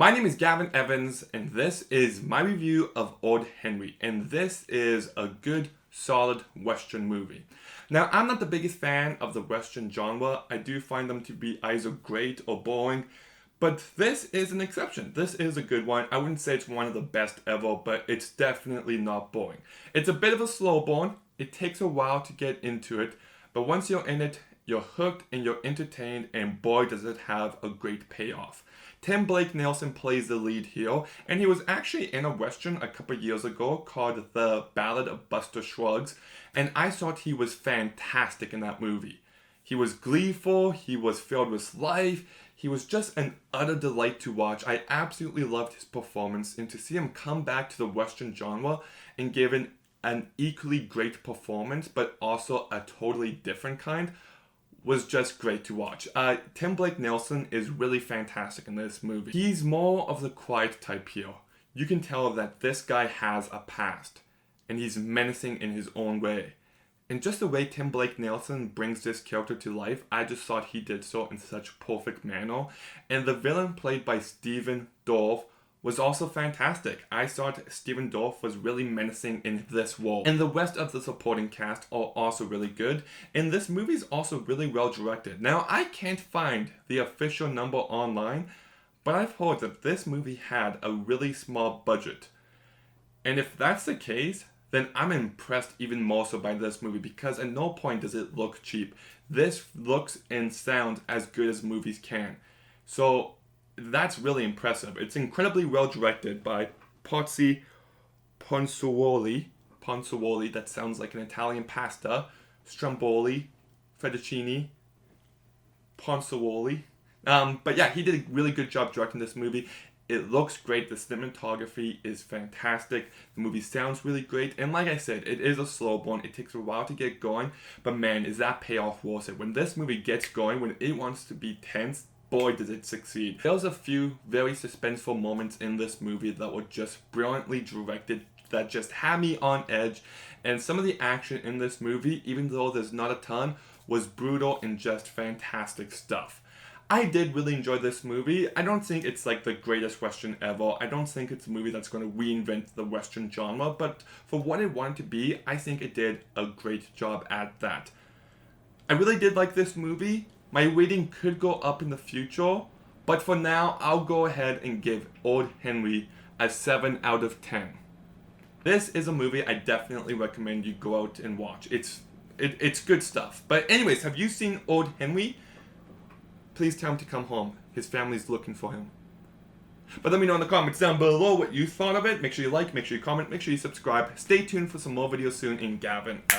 My name is Gavin Evans, and this is my review of Old Henry, and this is a good, solid Western movie. Now, I'm not the biggest fan of the Western genre. I do find them to be either great or boring, but this is an exception. This is a good one. I wouldn't say it's one of the best ever, but it's definitely not boring. It's a bit of a slow burn. It takes a while to get into it, but once you're in it, you're hooked and you're entertained, and boy does it have a great payoff. Tim Blake Nelson plays the lead here, and he was actually in a Western a couple years ago called The Ballad of Buster Scruggs, and I thought he was fantastic in that movie. He was gleeful, he was filled with life, he was just an utter delight to watch. I absolutely loved his performance, and to see him come back to the Western genre and give an equally great performance, but also a totally different kind, was just great to watch. Tim Blake Nelson is really fantastic in this movie. He's more of the quiet type here. You can tell that this guy has a past, and he's menacing in his own way. And just the way Tim Blake Nelson brings this character to life, I just thought he did so in such a perfect manner. And the villain played by Stephen Dorff was also fantastic. I thought Stephen Dorff was really menacing in this role. And the rest of the supporting cast are also really good. And this movie is also really well directed. Now, I can't find the official number online, but I've heard that this movie had a really small budget. And if that's the case, then I'm impressed even more so by this movie, because at no point does it look cheap. This looks and sounds as good as movies can. So that's really impressive. It's incredibly well directed by Pozzi Ponsuoli. Ponsuoli, that sounds like an Italian pasta. Stromboli, Fettuccine, Ponsuoli. But yeah, he did a really good job directing this movie. It looks great. The cinematography is fantastic. The movie sounds really great. And like I said, it is a slow burn. It takes a while to get going. But man, is that payoff worth it. When this movie gets going, when it wants to be tense, boy does it succeed. There was a few very suspenseful moments in this movie that were just brilliantly directed, that just had me on edge. And some of the action in this movie, even though there's not a ton, was brutal and just fantastic stuff. I did really enjoy this movie. I don't think it's like the greatest Western ever. I don't think it's a movie that's going to reinvent the Western genre, but for what it wanted to be, I think it did a great job at that. I really did like this movie. My rating could go up in the future, but for now, I'll go ahead and give Old Henry a 7 out of 10. This is a movie I definitely recommend you go out and watch. It's good stuff. But anyways, have you seen Old Henry? Please tell him to come home. His family's looking for him. But let me know in the comments down below what you thought of it. Make sure you like, make sure you comment, make sure you subscribe. Stay tuned for some more videos soon, and Gavin out.